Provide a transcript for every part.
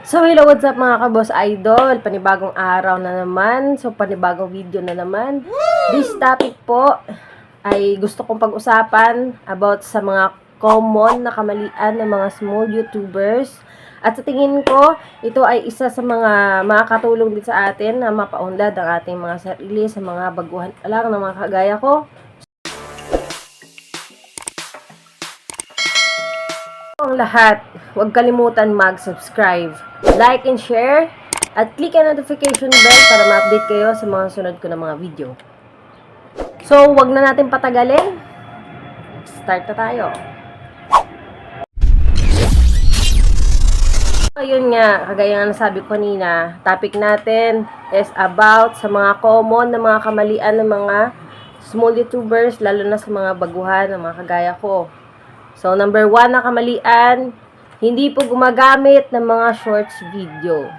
So, hello, what's up mga kaboss idol? Panibagong araw na naman. So, panibagong video na naman. This topic po ay gusto kong pag-usapan about sa mga common na kamalian ng mga small YouTubers. At sa tingin ko, ito ay isa sa mga makakatulong din sa atin na mapaunlad ang ating mga sarili sa mga baguhan lang ng mga kagaya ko. Ang lahat, huwag kalimutan mag-subscribe, like and share, at click ang notification bell para ma-update kayo sa mga sunod ko na mga video. So, huwag na natin patagalin. Start na tayo. Ayun nga, kagaya nga nasabi ko kanina, topic natin is about sa mga common na mga kamalian ng mga small YouTubers, lalo na sa mga baguhan ng mga kagaya ko. So, number 1 na kamalian, hindi po gumagamit ng mga shorts video.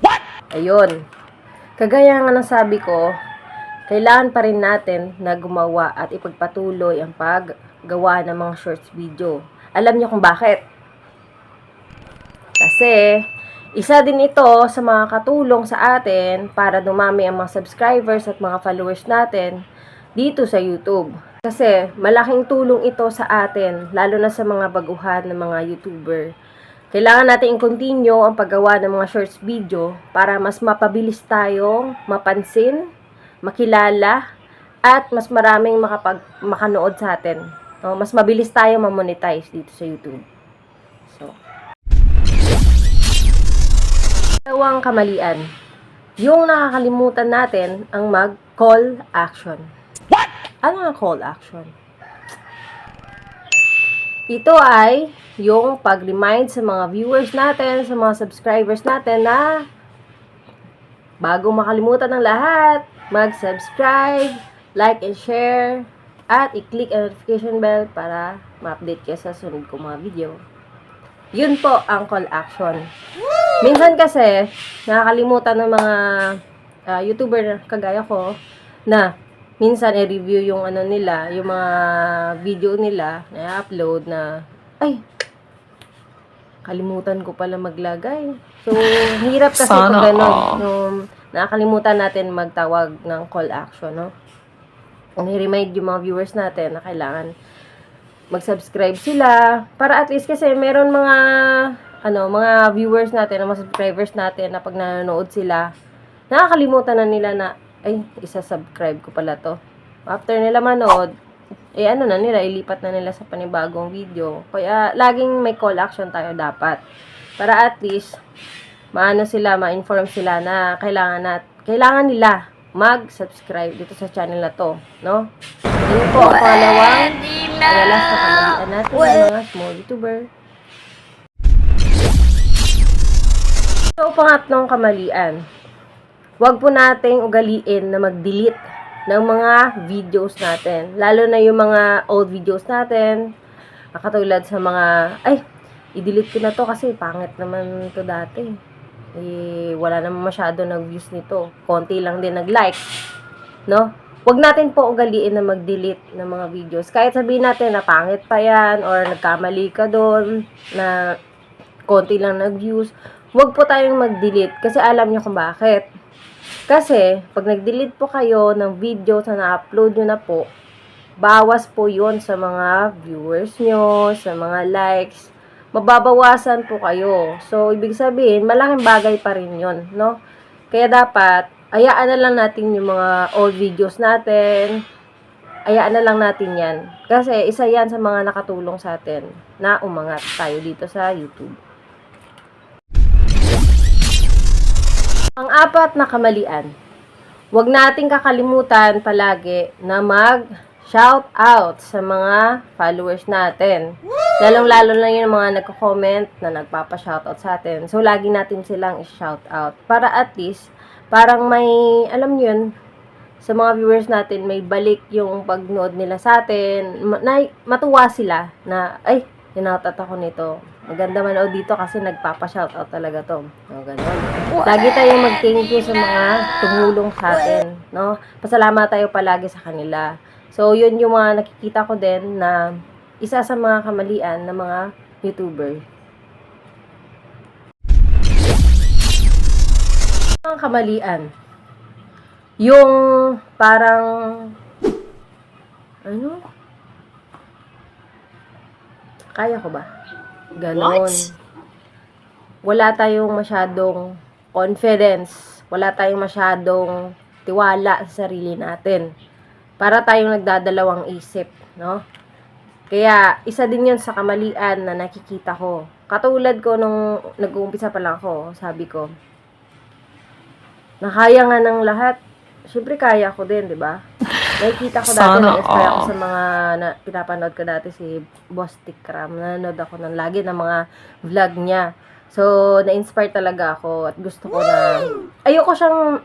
What? Ayun. Kagaya nga nasabi ko, kailangan pa rin natin na gumawa at ipagpatuloy ang paggawa ng mga shorts video. Alam niyo kung bakit? Kasi, isa din ito sa mga katulong sa atin para dumami ang mga subscribers at mga followers natin dito sa YouTube. Kasi malaking tulong ito sa atin, lalo na sa mga baguhan ng mga YouTuber. Kailangan natin i-continue ang paggawa ng mga shorts video para mas mapabilis tayong mapansin, makilala, at mas maraming makanood sa atin. No? Mas mabilis tayong ma-monetize dito sa YouTube. So, dalawang kamalian. Yung nakakalimutan natin ang mag-call action. Ano ang call action? Ito ay yung pag-remind sa mga viewers natin, sa mga subscribers natin na bago makalimutan ng lahat, mag-subscribe, like and share, at i-click ang notification bell para ma-update kayo sa sunod kong mga video. Yun po ang call action. Minsan kasi, nakakalimutan ng mga YouTuber na kagaya ko na minsan i-review yung ano nila, yung mga video nila na i-upload na, ay, kalimutan ko pala maglagay. So, hirap kasi pag gano'n. Nakakalimutan natin magtawag ng call action, no? Ang i-remind yung mga viewers natin na kailangan mag-subscribe sila para at least kasi meron mga viewers natin, mga subscribers natin na pag nanonood sila, nakakalimutan na nila na ay, isa-subscribe ko pala to. After nila manood, ilipat na nila sa panibagong video. Kaya, laging may call action tayo dapat. Para at least, ma-inform sila na kailangan nila mag-subscribe dito sa channel na to. No? Yun po, ang pangalawang ayalas na kamalian natin ng mga small YouTuber. So, pangatlong kamalian. Huwag po nating ugaliin na mag-delete ng mga videos natin. Lalo na yung mga old videos natin. Katulad sa mga, i-delete ko na to kasi pangit naman to dati. Wala naman masyado nag-views nito. Konti lang din nag-like. No? Huwag natin po ugaliin na mag-delete ng mga videos. Kahit sabihin natin na pangit pa yan or nagkamali ka doon na konti lang nag-views. Huwag po tayong mag-delete kasi alam nyo kung bakit. Kasi, pag nag-delete po kayo ng video na na-upload nyo na po, bawas po yon sa mga viewers nyo, sa mga likes. Mababawasan po kayo. So, ibig sabihin, malaking bagay pa rin yon, no? Kaya dapat, ayaan na lang natin yung mga old videos natin. Ayaan na lang natin yan. Kasi, isa yan sa mga nakatulong sa atin na umangat tayo dito sa YouTube. Ang apat na kamalian, huwag nating kakalimutan palagi na mag-shout out sa mga followers natin. Lalong-lalo na yung mga nagko-comment na nagpapa-shoutout sa atin. So, lagi natin silang i-shout out. Para at least, parang may, alam yun, sa mga viewers natin, may balik yung pagnood nila sa atin. Matuwa sila na, ay, tinautat ako nito. Maganda manood dito kasi nagpapa-shoutout talaga to. O, ganun. Lagi tayong mag-thank you sa mga tumulong sa atin. No? Pasalamat tayo palagi sa kanila. So, yun yung mga nakikita ko din na isa sa mga kamalian ng mga YouTuber. Ang kamalian. Yung parang ano? Kaya ko ba? Ganon. Wala tayong masyadong confidence. Wala tayong masyadong tiwala sa sarili natin. Para tayong nagdadalawang isip, no? Kaya, isa din yun sa kamalian na nakikita ko. Katulad ko nung nag-uumpisa pa lang ako, sabi ko, na kaya nga ng lahat. Siyempre, kaya ko din, di ba? Nakikita ko dati, na-inspire ako sa mga pinapanood ko dati si Boss Tikram. Nanonood ako ng lagi ng mga vlog niya. So, na-inspire talaga ako at gusto ko na, ayoko siyang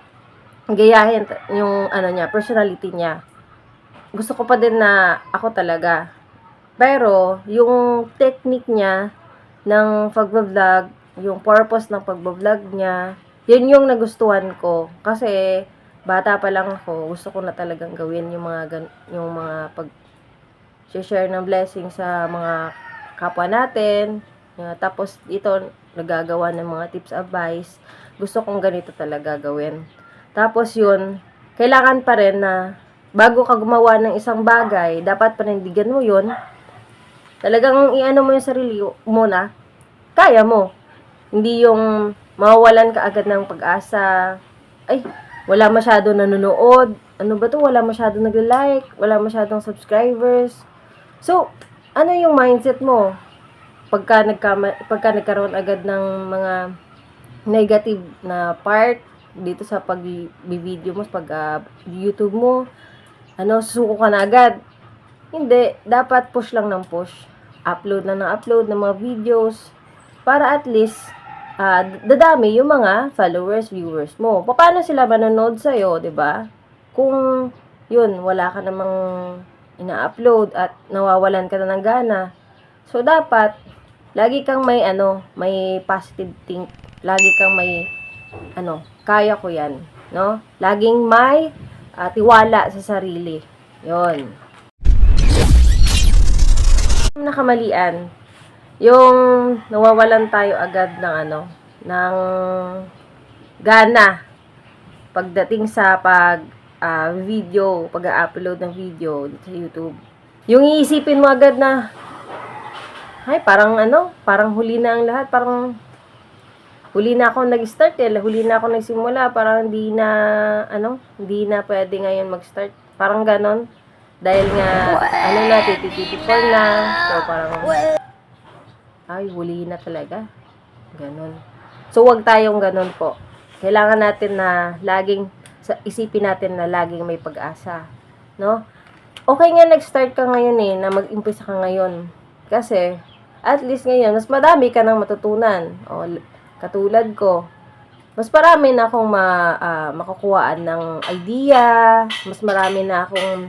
gayahin yung ano niya, personality niya. Gusto ko pa din na ako talaga. Pero, yung technique niya ng pagbablog, yung purpose ng pagbablog niya, yun yung nagustuhan ko. Kasi, bata pa lang ako, gusto ko na talagang gawin yung mga pag-share ng blessing sa mga kapwa natin. Tapos, ito, nagagawa ng mga tips advice. Gusto kong ganito talaga gawin. Tapos, yun, kailangan pa rin na bago ka gumawa ng isang bagay, dapat panindigan mo yun. Talagang iano mo yung sarili mo na, kaya mo. Hindi yung mawawalan ka agad ng pag-asa. Ay, wala masyado nanonood. Ano ba to? Wala masyado nag-like. Wala masyadong subscribers. So, ano yung mindset mo? Pagka nagkaroon agad ng mga negative na part dito sa pag-video mo, pag-YouTube mo, susuko ka na agad. Hindi. Dapat push lang ng push. Upload ng mga videos para at least dadami yung mga followers, viewers mo. Paano sila manonood sa'yo, 'di ba? Kung yun, wala ka namang ina-upload at nawawalan ka na ng gana. So, dapat lagi kang may positive think. Lagi kang may kaya ko 'yan, no? Laging may tiwala sa sarili. 'Yon. Nakamalian, yung nawawalan tayo agad ng gana pagdating sa video, pag-upload ng video sa YouTube. Yung iisipin mo agad na, ay, parang huli na ang lahat, parang huli na ako nag-start huli na ako nagsimula, parang hindi na pwede ngayon mag-start. Parang ganon. Dahil nga, 2024 na. So, parang, ay, huli na talaga. Ganon. So, wag tayong ganon po. Kailangan natin na isipin natin na laging may pag-asa. No? Okay nga, nag-start ka ngayon na mag-umpisa ka ngayon. Kasi, at least ngayon, mas madami ka nang matutunan. O, katulad ko, mas marami na akong makukuhaan ng idea, mas marami na akong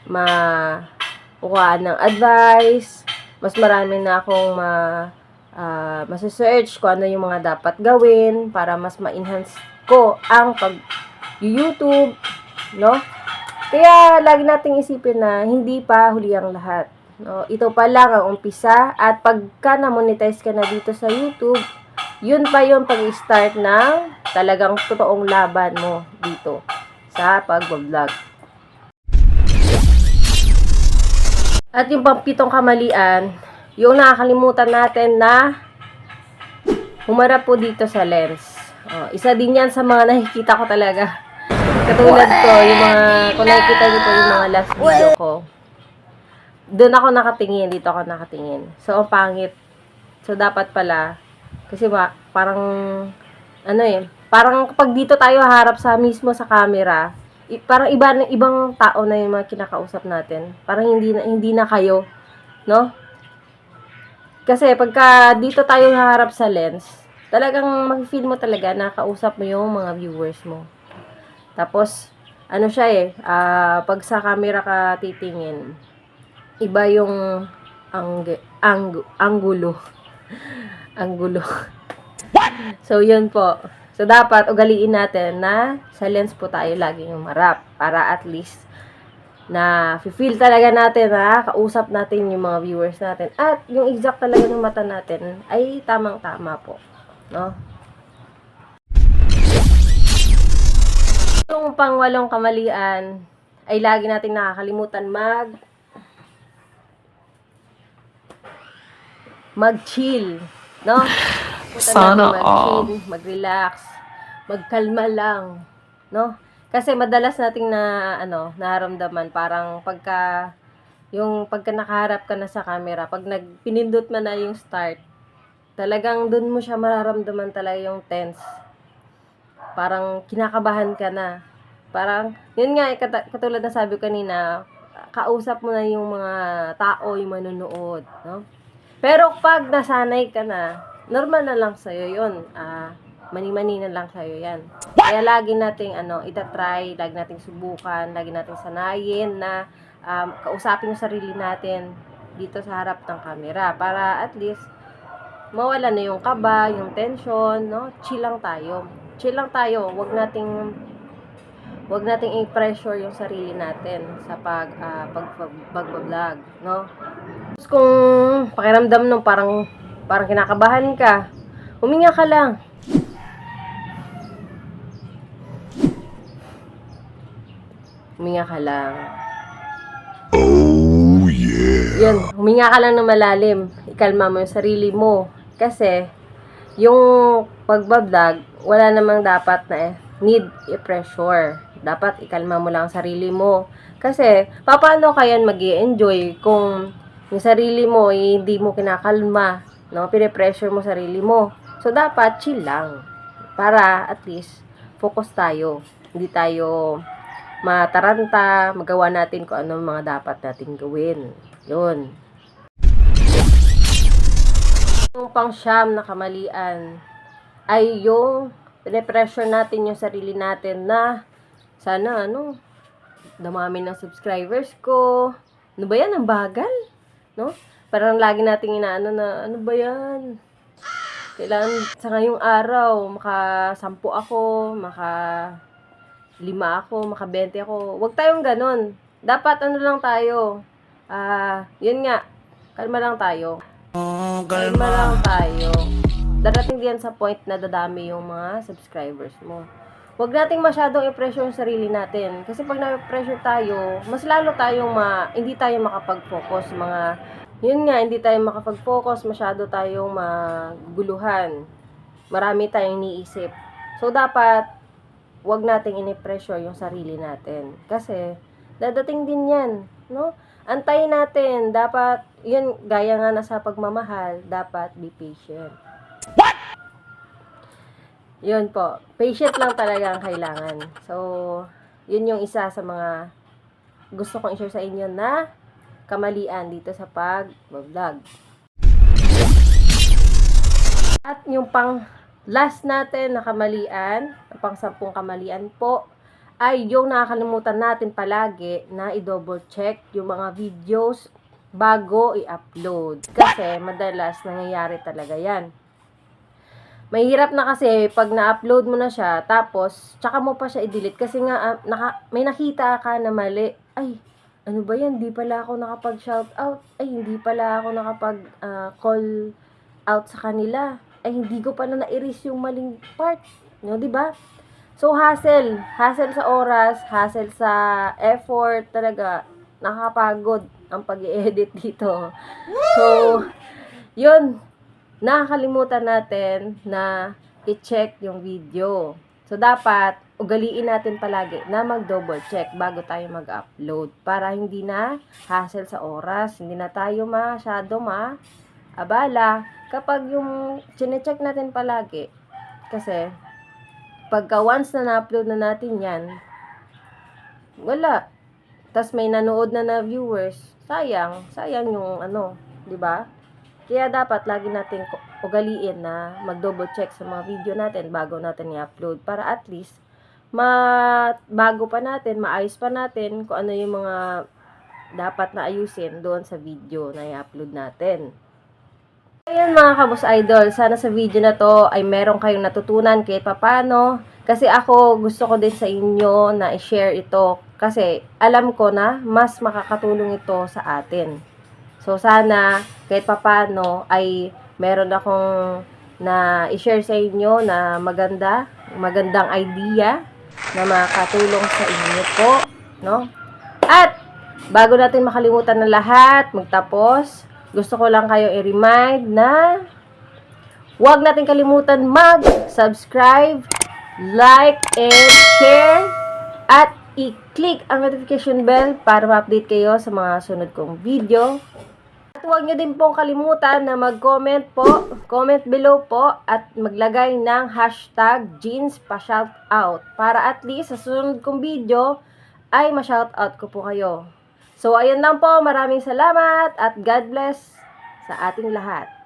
makukuhaan ng advice, mas marami na akong masa-search kung ano yung mga dapat gawin para mas ma-enhance ko ang pag-YouTube, no? Kaya lagi nating isipin na hindi pa huli ang lahat, no? Ito pa lang ang umpisa, at pagka na-monetize ka na dito sa YouTube, yun pa yung pag-start ng talagang totoong laban mo dito sa pag-vlog. At yung pampitong kamalian, yung nakakalimutan natin na humarap po dito sa lens. Isa din yan sa mga nakikita ko talaga. Katulad ko, kung nakikita niyo po yung mga last video ko, doon ako nakatingin, dito ako nakatingin. So, ang pangit. So, dapat pala, kasi parang, parang kapag dito tayo harap mismo sa camera, parang ibang tao na yung mga kinakausap natin. Parang hindi na kayo, no? Kasi pagka dito tayo harap sa lens, talagang mag-feel mo talaga na kausap mo yung mga viewers mo. Tapos, pag sa camera ka titingin, iba yung anggulo. Anggulo. So, yun po. So, dapat ugaliin natin na sa lens po tayo laging umarap para at least na feel talaga natin na kausap natin yung mga viewers natin at yung exact talaga ng mata natin ay tamang-tama po, no? Yung pangwalong kamalian ay lagi nating nakakalimutan mag-chill, no? Sana all. Mag-chill, mag-relax, magkalma lang, no? Kasi madalas nating naramdaman parang pagka nakaharap ka na sa camera, pag pinindot mo na yung start, talagang dun mo siya mararamdaman talaga yung tense. Parang kinakabahan ka na. Parang, yun nga, katulad na sabi ko kanina, kausap mo na yung mga tao, yung manonood, no? Pero pag nasanay ka na, normal na lang sa'yo yun. Mani-mani na lang sa'yo yan. Kaya lagi nating itatry, lagi nating subukan, lagi nating sanayin na kausapin yung sarili natin dito sa harap ng camera para at least mawala na yung kaba, yung tension, no? Chill lang tayo. Chill lang tayo. Wag nating i-pressure yung sarili natin sa pag-vlog, no? Kung pakiramdam nung parang kinakabahan ka, huminga ka lang. Huminga ka lang. Oh, yeah. Yan, huminga ka lang ng malalim. Ikalma mo yung sarili mo. Kasi, yung pagbablog, wala namang dapat na need i-pressure. Dapat ikalma mo lang ang sarili mo. Kasi, paano kaya mag-i-enjoy kung yung sarili mo hindi mo kinakalma, no? Pine-pressure mo sarili mo. So, dapat chill lang. Para at least focus tayo. Hindi tayo mataranta, magawa natin kung ano mga dapat natin gawin. Yun. Yung pang-siyam na kamalian ay yung pine-pressure natin yung sarili natin na sana dumami ng subscribers ko. Ano ba yan? Ang bagal. No? Parang lagi nating inaano na, ano ba yan? Kailangan sa ngayong araw, maka-10 ako, maka-5 ako, maka-20 ako. Huwag tayong ganun. Dapat lang tayo. Yun nga, kalma lang tayo. Kalma lang tayo. Darating din sa point na dadami yung mga subscribers mo. Huwag nating masyadong i-pressure yung sarili natin. Kasi pag na-pressure tayo, mas lalo tayong hindi tayo makapag-focus. Hindi tayo makapag-focus. Masyado tayong maguguluhan. Marami tayong iniisip. So, dapat, huwag nating ini-pressure yung sarili natin. Kasi, dadating din yan. No? Antayin natin. Dapat, yun, gaya nga na sa pagmamahal, dapat be patient. Yun po. Patient lang talaga ang kailangan. So, yun yung isa sa mga gusto kong i-share sa inyo na kamalian dito sa pag-vlog. At yung pang last natin na kamalian, pang 10 kamalian po, ay yung nakakalimutan natin palagi na i-double check yung mga videos bago i-upload. Kasi madalas nangyayari talaga yan. Mahirap na kasi pag na-upload mo na siya, tapos tsaka mo pa siya i-delete kasi nga may nakita ka na mali. Ay, ano ba yan? Hindi pala ako nakapag-shout out. Ay, hindi pala ako nakapag-call out sa kanila. Ay, hindi ko pala na-erase yung maling part. No, di ba? So, hassle sa oras, hassle sa effort, talaga nakakapagod ang pag-i-edit dito. So, yun, nakakalimutan natin na i-check yung video. So, dapat ugaliin natin palagi na mag-double check bago tayo mag-upload para hindi na hassle sa oras, hindi na tayo masyado abala kapag yung chine-check natin palagi. Kasi, pagka once na na-upload na natin yan, wala. Tas may nanood na viewers, sayang yung di ba? Kaya dapat lagi natin ugaliin na mag-double check sa mga video natin bago natin i-upload para at least bago pa natin, maayos pa natin kung ano yung mga dapat na ayusin doon sa video na i-upload natin. Ayan mga kabus idol, sana sa video na to ay meron kayong natutunan kahit papano. Kasi ako gusto ko din sa inyo na i-share ito kasi alam ko na mas makakatulong ito sa atin. So, sana, kahit papano, ay meron akong na i-share sa inyo na magandang idea na makatulong sa inyo po, no? At bago natin makalimutan na lahat, magtapos, gusto ko lang kayo i-remind na huwag natin kalimutan mag-subscribe, like, and share, at i-click ang notification bell para ma-update kayo sa mga sunod kong video. At huwag nyo din pong kalimutan na mag-comment po, comment below po, at maglagay ng hashtag jeanspashoutout para at least sa sunod kong video ay ma-shoutout ko po kayo. So, ayun lang po. Maraming salamat at God bless sa ating lahat.